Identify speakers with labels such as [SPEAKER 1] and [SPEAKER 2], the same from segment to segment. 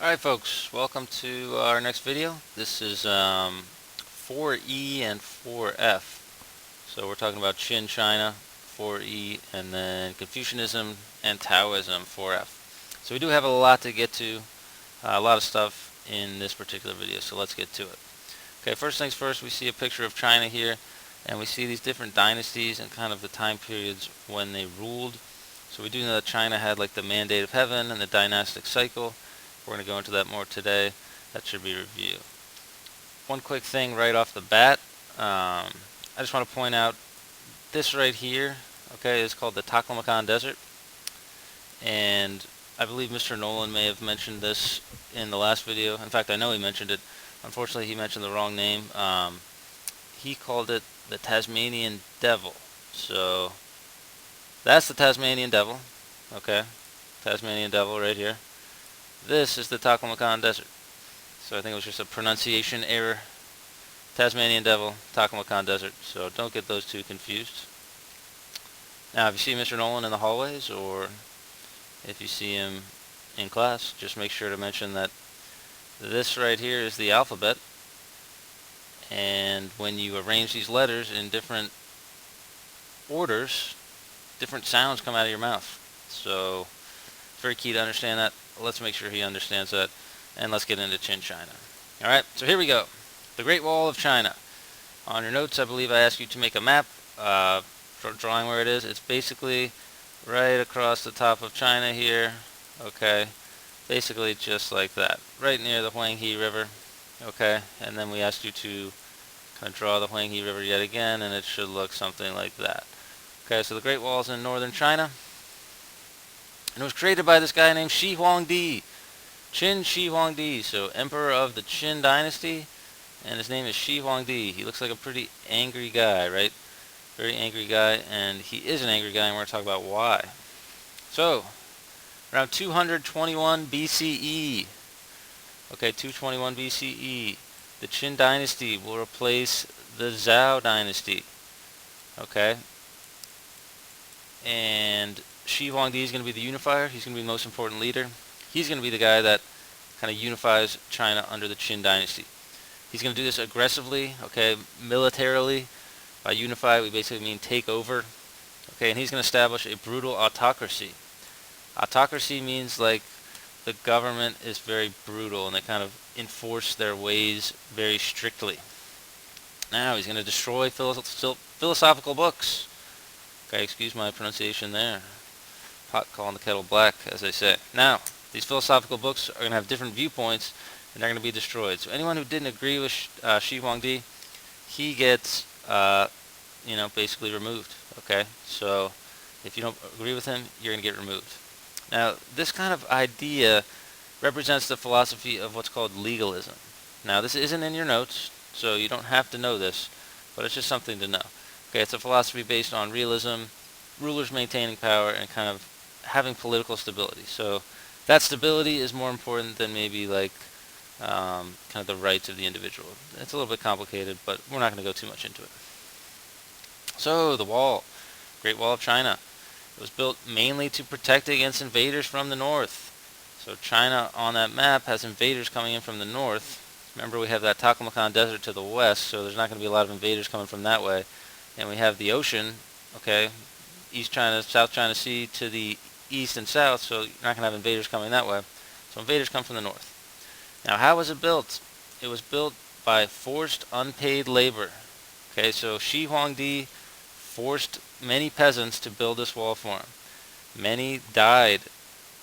[SPEAKER 1] Alright folks, welcome to our next video. This is 4E and 4F. So we're talking about Qin China, 4E, and then Confucianism and Taoism, 4F. So we do have a lot to get to, a lot of stuff in this particular video, so let's get to it. Okay, first things first, we see a picture of China here, and we see these different dynasties and kind of the time periods when they ruled. So we do know that China had like the Mandate of Heaven and the dynastic cycle. We're going to go into that more today. That should be review. One quick thing right off the bat. I just want to point out this right here, okay, is called the Taklamakan Desert. And I believe Mr. Nolan may have mentioned this in the last video. In fact, I know he mentioned it. Unfortunately, he mentioned the wrong name. He called it the Tasmanian Devil. So that's the Tasmanian Devil, okay? Tasmanian Devil right here. This is the Taklamakan Desert. So I think it was just a pronunciation error. Tasmanian Devil, Taklamakan Desert. So don't get those two confused. Now if you see Mr. Nolan in the hallways, or if you see him in class, just make sure to mention that this right here is the alphabet. And when you arrange these letters in different orders, different sounds come out of your mouth. So it's very key to understand that. Let's make sure he understands that, and let's get into Qin China. Alright, so here we go. The Great Wall of China. On your notes, I believe I asked you to make a map, drawing where it is. It's basically right across the top of China here, okay, basically just like that, right near the Huanghe River, okay, and then we asked you to kind of draw the Huanghe River yet again, and it should look something like that. Okay, so the Great Wall is in northern China. And it was created by this guy named Shi Huangdi. Qin Shi Huangdi. So emperor of the Qin dynasty. And his name is Shi Huangdi. He looks like a pretty angry guy, right? Very angry guy. And he is an angry guy, and we're going to talk about why. So, around 221 BCE. Okay, 221 BCE. The Qin dynasty will replace the Zhou dynasty. Okay. And Shi Huangdi is going to be the unifier. He's going to be the most important leader. He's going to be the guy that kind of unifies China under the Qin dynasty. He's going to do this aggressively, okay, militarily. By unify, we basically mean take over. Okay, and he's going to establish a brutal autocracy. Autocracy means like the government is very brutal and they kind of enforce their ways very strictly. Now he's going to destroy philosophical books. Okay, excuse my pronunciation there. Pot calling the kettle black, as they say. Now, these philosophical books are going to have different viewpoints, and they're going to be destroyed. So anyone who didn't agree with Shi Huangdi, he gets, basically removed. Okay, so if you don't agree with him, you're going to get removed. Now, this kind of idea represents the philosophy of what's called legalism. Now, this isn't in your notes, so you don't have to know this, but it's just something to know. Okay, it's a philosophy based on realism, rulers maintaining power, and kind of having political stability. So that stability is more important than maybe like kind of the rights of the individual. It's a little bit complicated, but we're not going to go too much into it. So the wall, Great Wall of China, it was built mainly to protect against invaders from the north. So China on that map has invaders coming in from the north. Remember, we have that Taklamakan Desert to the west, so there's not going to be a lot of invaders coming from that way. And we have the ocean, okay, East China, South China Sea to the east and south, so you're not going to have invaders coming that way. So invaders come from the north. Now, how was it built? It was built by forced unpaid labor. Okay, so Shi Huangdi forced many peasants to build this wall for him. Many died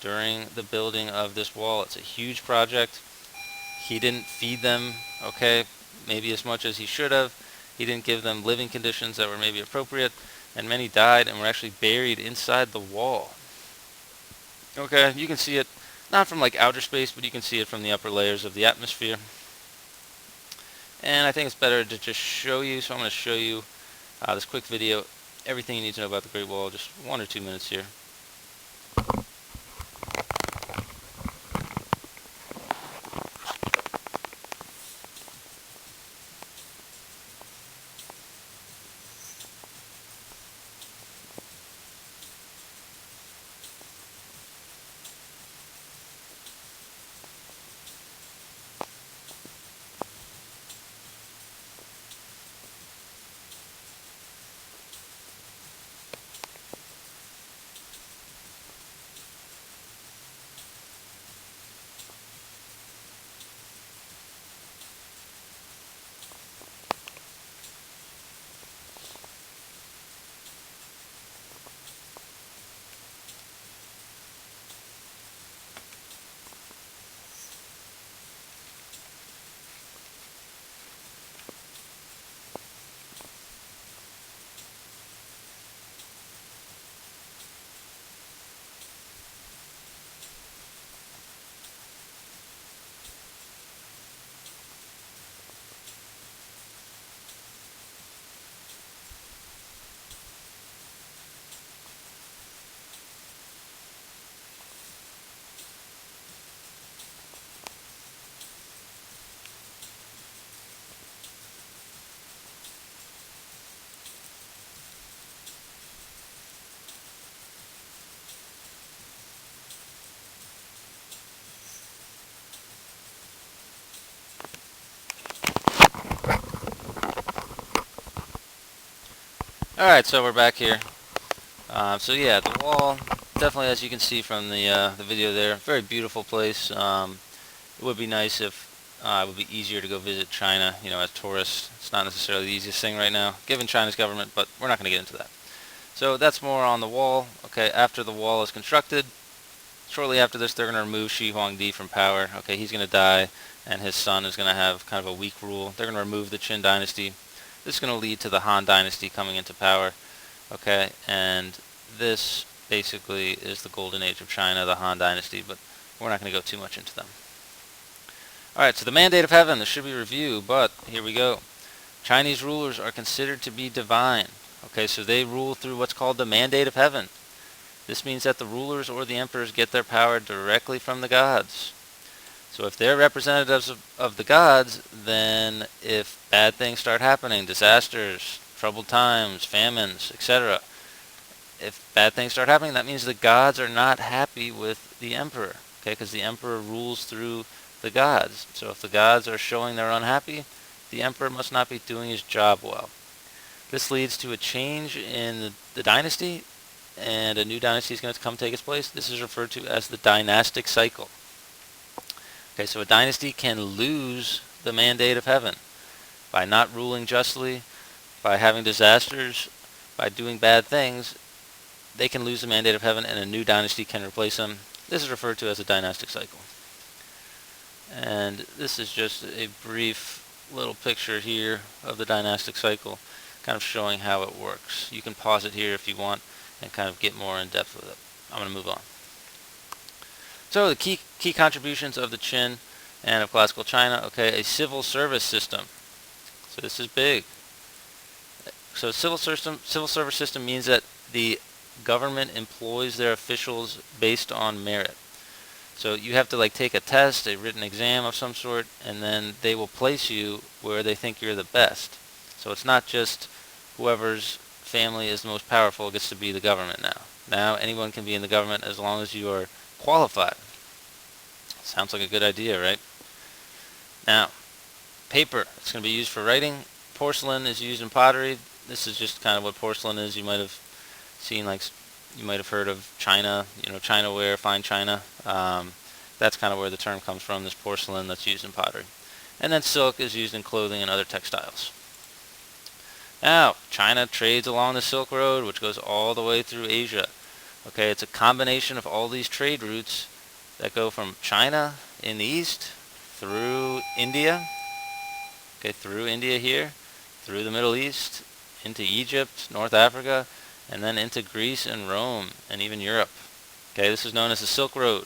[SPEAKER 1] during the building of this wall. It's a huge project. He didn't feed them, okay, maybe as much as he should have. He didn't give them living conditions that were maybe appropriate, and many died and were actually buried inside the wall. Okay, you can see it, not from like outer space, but you can see it from the upper layers of the atmosphere. And I think it's better to just show you, so I'm going to show you this quick video, everything you need to know about the Great Wall, just 1 or 2 minutes here. Alright, so we're back here. So yeah, the wall, definitely, as you can see from the video there, very beautiful place. It would be nice if it would be easier to go visit China, as tourists. It's not necessarily the easiest thing right now, given China's government, but we're not going to get into that. So that's more on the wall. Okay, after the wall is constructed, shortly after this, they're going to remove Shi Huangdi from power. Okay, he's going to die, and his son is going to have kind of a weak rule. They're going to remove the Qin dynasty. This is going to lead to the Han dynasty coming into power. Okay, and this basically is the golden age of China, the Han dynasty, but we're not going to go too much into them. Alright, so the mandate of heaven, this should be review, but here we go. Chinese rulers are considered to be divine. Okay, so they rule through what's called the mandate of heaven. This means that the rulers or the emperors get their power directly from the gods. So if they're representatives of the gods, then if bad things start happening, disasters, troubled times, famines, etc., if bad things start happening, that means the gods are not happy with the emperor, okay, because the emperor rules through the gods. So if the gods are showing they're unhappy, the emperor must not be doing his job well. This leads to a change in the dynasty, and a new dynasty is going to come take its place. This is referred to as the dynastic cycle. Okay, so a dynasty can lose the mandate of heaven by not ruling justly, by having disasters, by doing bad things. They can lose the mandate of heaven, and a new dynasty can replace them. This is referred to as a dynastic cycle. And this is just a brief little picture here of the dynastic cycle, kind of showing how it works. You can pause it here if you want and kind of get more in depth with it. I'm going to move on. So the key contributions of the Qin and of classical China, okay, a civil service system. So this is big. So civil service system means that the government employs their officials based on merit. So you have to take a test, a written exam of some sort, and then they will place you where they think you're the best. So it's not just whoever's family is the most powerful gets to be the government now. Now anyone can be in the government as long as you are qualified. Sounds like a good idea, right? Now, paper. It's going to be used for writing. Porcelain is used in pottery. This is just kind of what porcelain is. You might have seen, you might have heard of China, Chinaware, fine china. That's kind of where the term comes from, this porcelain that's used in pottery. And then silk is used in clothing and other textiles. Now, China trades along the Silk Road, which goes all the way through Asia. Okay, it's a combination of all these trade routes that go from China in the east through India, okay, through India here, through the Middle East, into Egypt, North Africa, and then into Greece and Rome, and even Europe. Okay, this is known as the Silk Road.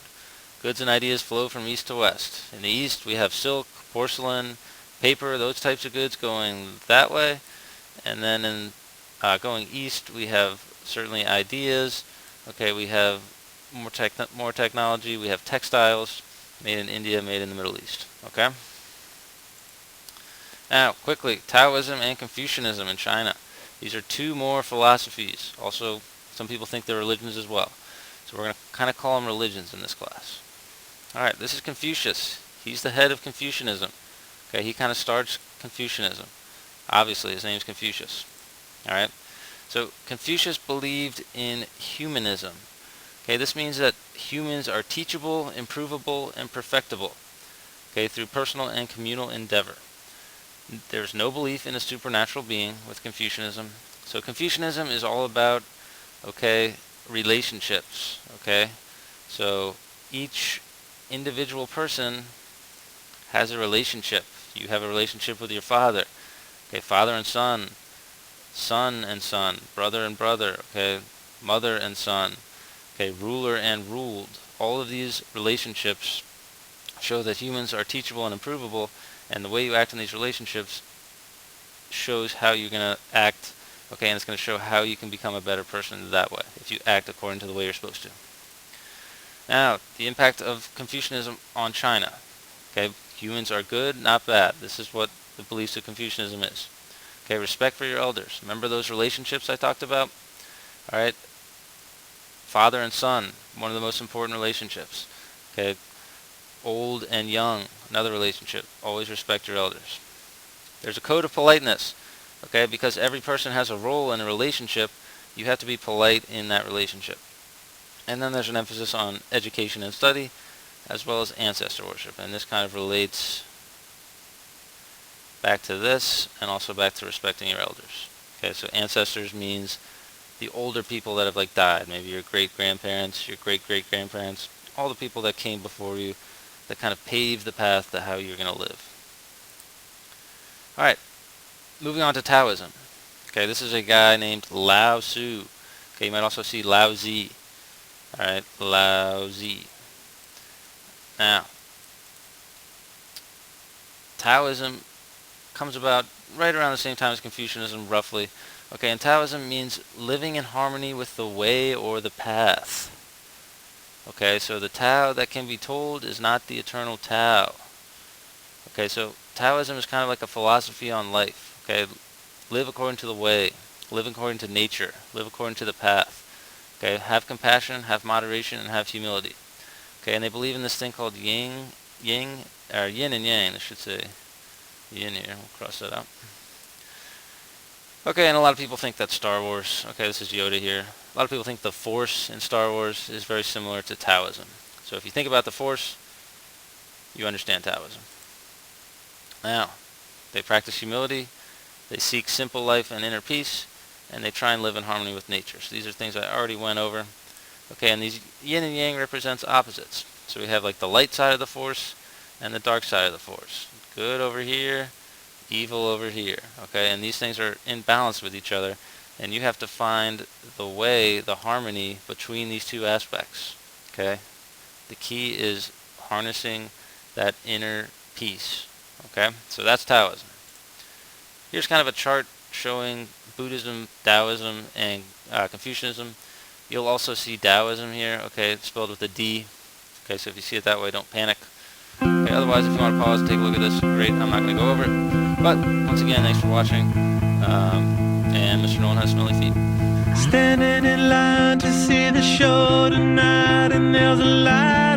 [SPEAKER 1] Goods and ideas flow from east to west. In the east, we have silk, porcelain, paper, those types of goods going that way. And then in going east, we have certainly ideas. Okay, we have more technology. We have textiles made in India, made in the Middle East. Okay. Now, quickly, Taoism and Confucianism in China. These are two more philosophies. Also, some people think they're religions as well. So we're going to kind of call them religions in this class. Alright, this is Confucius. He's the head of Confucianism. Okay, he kind of starts Confucianism. Obviously, his name's Confucius. Alright, so Confucius believed in humanism. Okay, this means that humans are teachable, improvable, and perfectible. Okay, through personal and communal endeavor. There's no belief in a supernatural being with Confucianism. So Confucianism is all about, relationships. Okay, so each individual person has a relationship. You have a relationship with your father. Okay, father and son, son and son, brother and brother. Okay, mother and son. Okay, ruler and ruled. All of these relationships show that humans are teachable and improvable, and the way you act in these relationships shows how you're going to act, and it's going to show how you can become a better person that way, if you act according to the way you're supposed to. Now, the impact of Confucianism on China. Okay, humans are good, not bad. This is what the beliefs of Confucianism is. Okay, respect for your elders. Remember those relationships I talked about? Alright, father and son, one of the most important relationships. Okay, old and young, another relationship. Always respect your elders. There's a code of politeness. Okay, because every person has a role in a relationship, you have to be polite in that relationship. And then there's an emphasis on education and study, as well as ancestor worship. And this kind of relates back to this, and also back to respecting your elders. Okay, so ancestors means the older people that have like died. Maybe your great-grandparents, your great-great-grandparents, all the people that came before you that kind of paved the path to how you're going to live. Alright, moving on to Taoism. Okay, this is a guy named Lao Tzu. Okay, you might also see Lao Tzu. Alright, Lao Tzu. Now, Taoism comes about right around the same time as Confucianism, roughly. Okay, and Taoism means living in harmony with the way or the path. Okay, so the Tao that can be told is not the eternal Tao. Okay, so Taoism is kind of like a philosophy on life. Okay, live according to the way, live according to nature, live according to the path. Okay, have compassion, have moderation, and have humility. Okay, and they believe in this thing called yin and yang, I should say. Yin here, we'll cross that out. Okay, and a lot of people think that's Star Wars. Okay, this is Yoda here. A lot of people think the Force in Star Wars is very similar to Taoism. So if you think about the Force, you understand Taoism. Now, they practice humility, they seek simple life and inner peace, and they try and live in harmony with nature. So these are things I already went over. Okay, and these yin and yang represents opposites. So we have like the light side of the Force and the dark side of the Force. Good over here, evil over here. Okay, and these things are in balance with each other, and you have to find the way, the harmony between these two aspects. Okay, the key is harnessing that inner peace. Okay, so that's Taoism. Here's kind of a chart showing Buddhism, Taoism, and Confucianism. You'll also see Taoism here. Okay, it's spelled with a D. Okay, so if you see it that way, don't panic. Okay, otherwise, if you want to pause and take a look at this, great. I'm not going to go over it. But once again, thanks for watching. And Mr. Nolan has smelly feet.
[SPEAKER 2] Standing in line to see the show tonight, and there's a light